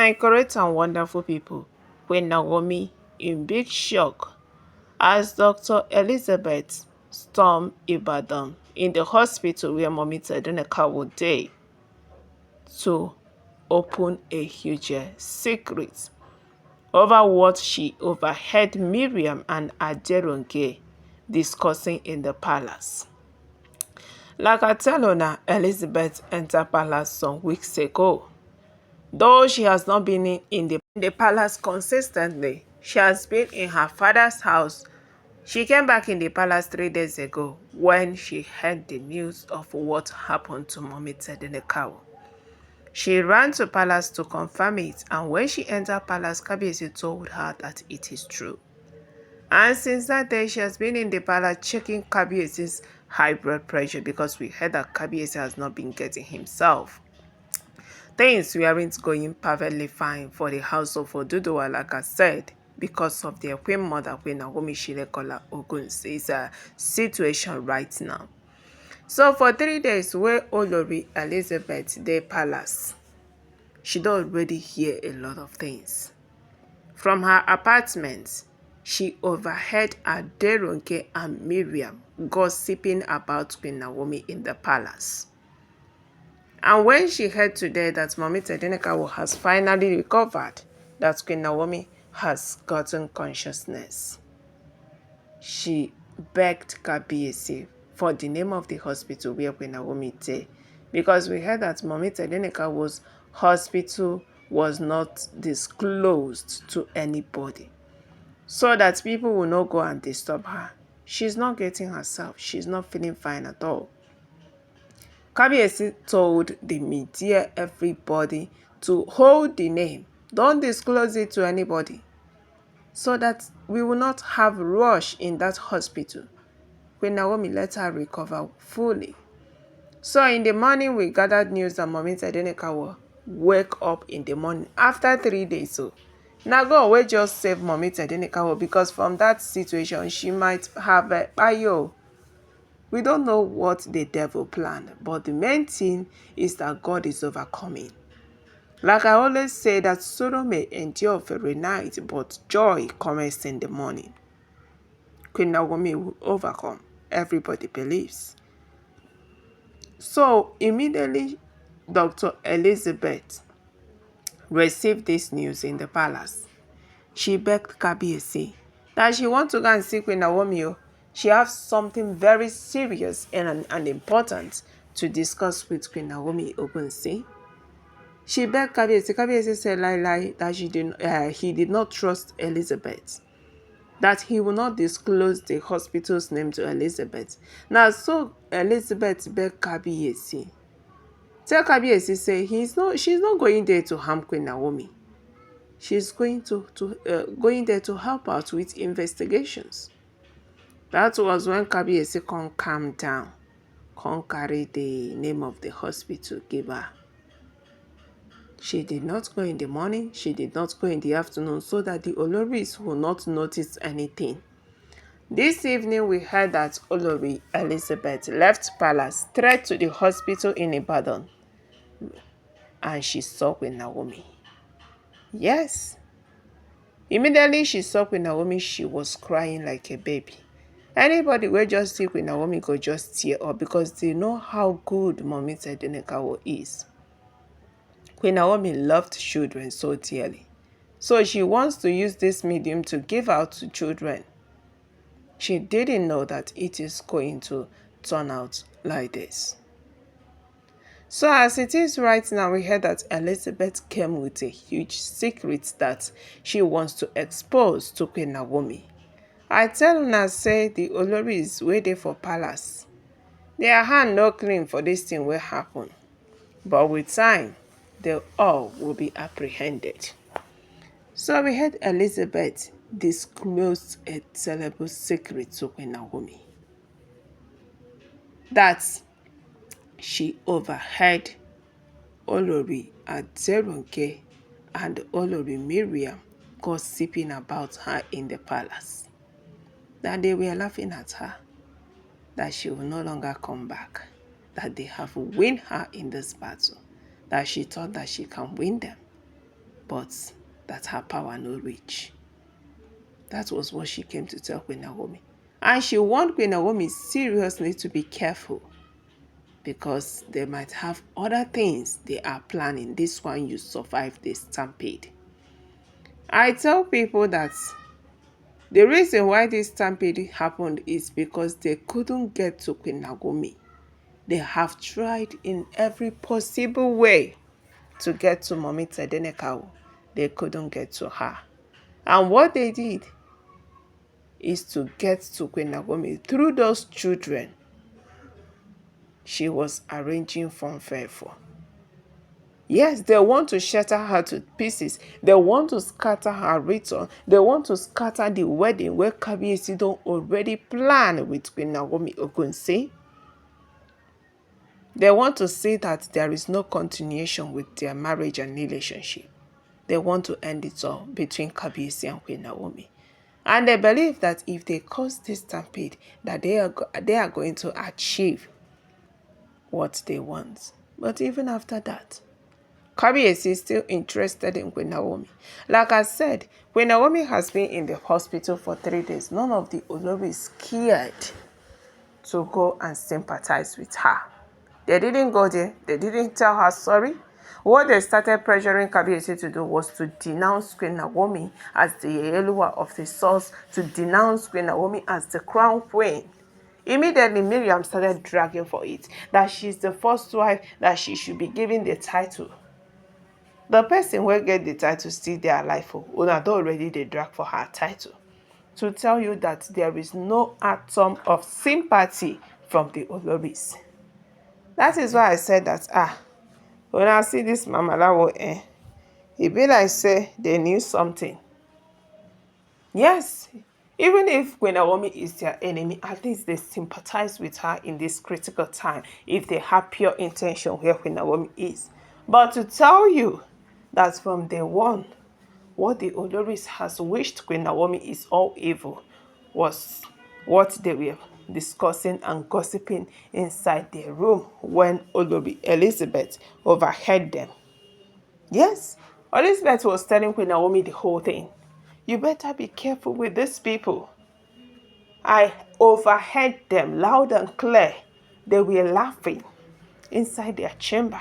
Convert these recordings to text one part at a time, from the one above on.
My correct and wonderful people, Queen Naomi in big shock as Dr. Elizabeth stormed Ibadan in the hospital where Mommy Tedeneka would day to open a huge secret over what she overheard Miriam and Aderonke discussing in the palace. Like I tell Una, Elizabeth entered palace some weeks ago. Though she has not been in the palace consistently, she has been in her father's house. She came back in the palace 3 days ago when she heard the news of what happened to Mommy Tedeneka. She ran to palace to confirm it, and when she entered palace, Kabiyesi told her that it is true. And since that day, she has been in the palace checking Kabiyesi's high blood pressure because we heard that Kabiyesi has not been getting himself. Things weren't going perfectly fine for the house of Oduduwa, like I said, because of their Queen Mother, Queen Naomi Ogunwusi's situation right now. So for 3 days, where Olori Elizabeth dey palace, she don already hear a lot of things. From her apartment, she overheard Aderonke and Miriam gossiping about Queen Naomi in the palace. And when she heard today that Mommy Tedeneka has finally recovered, that Queen Naomi has gotten consciousness, she begged Kabiyesi for the name of the hospital where Queen Naomi dey, because we heard that Mommy Tedeneka's hospital was not disclosed to anybody, so that people will not go and disturb her. She's not getting herself. She's not feeling fine at all. Kabiyesi told the media, everybody, to hold the name. Don't disclose it to anybody, so that we will not have rush in that hospital. Queen Naomi let her recover fully. So in the morning, we gathered news that Mommy Tedeneka will wake up in the morning after 3 days. So now God will just save Mommy Tedeneka, because from that situation, she might have a bayo. We don't know what the devil planned, but the main thing is that God is overcoming. Like I always say, that sorrow may endure for a night, but joy comes in the morning. Queen Naomi will overcome. Everybody believes. So immediately, Dr. Elizabeth received this news in the palace. She begged Kabiyesi that she wants to go and see Queen Naomi. She has something very serious and important to discuss with Queen Naomi Ogunwusi. She begged Kabiyesi. Kabiyesi said that he did not trust Elizabeth, that he will not disclose the hospital's name to Elizabeth. Now, so Elizabeth begged Kabiyesi. Tell Kabiyesi say she's not going there to harm Queen Naomi. She's going going there to help out with investigations. That was when Kabiyesi can calm down, can carry the name of the hospital, give her. She did not go in the morning, she did not go in the afternoon, so that the Oloris will not notice anything. This evening, we heard that Olori Elizabeth left palace straight to the hospital in Ibadan, and she saw Queen Naomi. Yes. Immediately she saw Queen Naomi, she was crying like a baby. Anybody will just see Queen Naomi go just tear up, because they know how good Mommy Tedeneka is. Queen Naomi loved children so dearly. So she wants to use this medium to give out to children. She didn't know that it is going to turn out like this. So as it is right now, we heard that Elizabeth came with a huge secret that she wants to expose to Queen Naomi. I tell Una say the Oloris waiting for palace. Their hand no clean for this thing will happen. But with time, they all will be apprehended. So we heard Elizabeth disclose a terrible secret to Queen Naomi, that she overheard Olori Aderonke and Olori Miriam gossiping about her in the palace. That they were laughing at her, that she will no longer come back, that they have won her in this battle, that she thought that she can win them. but that her power no reach. That was what she came to tell Queen Naomi. And she warned Queen Naomi seriously to be careful, because they might have other things they are planning. This one, you survive the stampede. I tell people that the reason why this stampede happened is because they couldn't get to Queen Naomi. They have tried in every possible way to get to Mommy Tedenekawo. They couldn't get to her. And what they did is to get to Queen Naomi through those children she was arranging funfair for. Yes, they want to shatter her to pieces. They want to scatter her return. They want to scatter the wedding where Kabiyesi don already plan with Queen Naomi Ogunwusi. They want to see that there is no continuation with their marriage and relationship. They want to end it all between Kabiyesi and Queen Naomi. And they believe that if they cause this stampede, that they are going to achieve what they want. But even after that, Kabiyesi is still interested in Queen Naomi. Like I said, Queen Naomi has been in the hospital for 3 days. None of the Olori is scared to go and sympathize with her. They didn't go there. They didn't tell her sorry. What they started pressuring Kabiyesi to do was to denounce Queen Naomi as the Yeluwa of the source, to denounce Queen Naomi as the crown queen. Immediately, Mariam started dragging for it, that she's the first wife, that she should be given the title. The person will get the title still dey alive. Una don already dey drag for her title, to tell you that there is no atom of sympathy from the Oloris. That is why I said that, when I see this Mamalawo, it be like say they knew something. Yes, even if Queen Naomi is their enemy, at least they sympathize with her in this critical time if they have pure intention where Queen Naomi is. But to tell you that from day one, what the Oloris has wished Queen Naomi is all evil was what they were discussing and gossiping inside their room when Olori Elizabeth overheard them. Yes, Elizabeth was telling Queen Naomi the whole thing. You better be careful with these people. I overheard them loud and clear. They were laughing inside their chamber,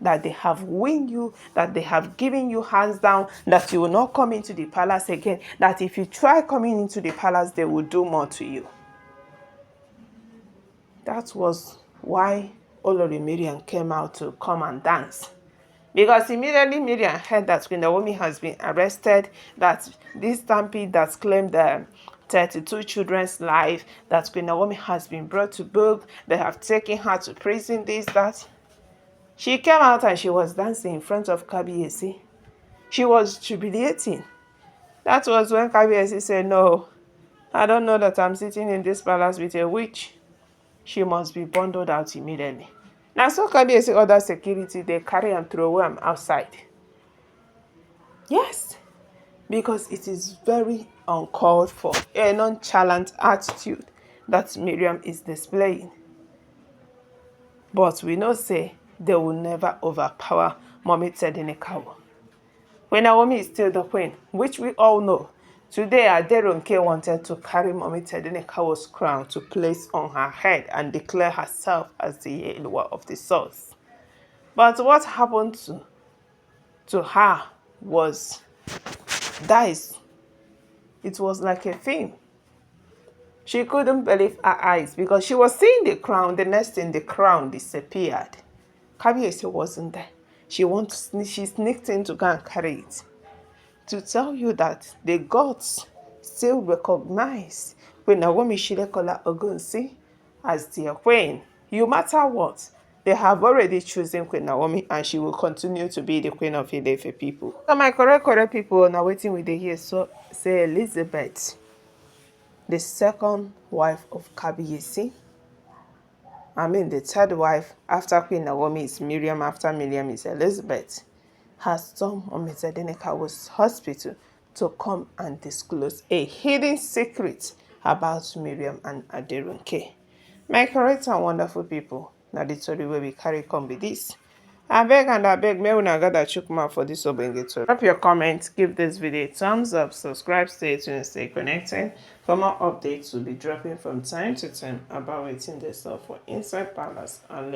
that they have winged you, that they have given you hands down, that you will not come into the palace again, that if you try coming into the palace, they will do more to you. That was why Olori Mariam came out to come and dance. Because immediately Mariam heard that Queen Naomi has been arrested, that this stampede that claimed the 32 children's life, that Queen Naomi has been brought to book, they have taken her to prison, this, that. She came out and she was dancing in front of Kabiyesi. She was jubilating. That was when Kabiyesi said, no, I don't know that I'm sitting in this palace with a witch. She must be bundled out immediately. Now, so Kabiyesi ordered security, they carry and throw him outside. Yes, because it is very uncalled for, a nonchalant attitude that Mariam is displaying. But we know say they will never overpower Mommy Tedenekawo. When Naomi is still the queen, which we all know, today Aderonke wanted to carry Mommy Tedenekawo's crown to place on her head and declare herself as the Yeluwa of the source. But what happened to her was dies. It was like a film. She couldn't believe her eyes because she was seeing the crown. The next thing, the crown disappeared. Kabiyesi wasn't there. She sneaked in to go and carry it. To tell you that the gods still recognize Queen Naomi Shilekola Ogunwusi as their queen. No matter what, they have already chosen Queen Naomi and she will continue to be the queen of Ile-Ife people. So my correct people now waiting with the here. So say Elizabeth, the second wife of Kabiyesi. The third wife after Queen Naomi is Mariam, after Mariam is Elizabeth, has stormed Mommy Tedenekawo's hospital to come and disclose a hidden secret about Mariam and Aderonke. My correct and wonderful people, now the story where we carry come with this. Abeg and abeg make una gather chook mouth for dis ogbonge tori. Drop your comment, give this video a thumbs up, subscribe, stay tuned, stay connected. For more updates will be dropping from time to time about wetin dey sup for inside palace and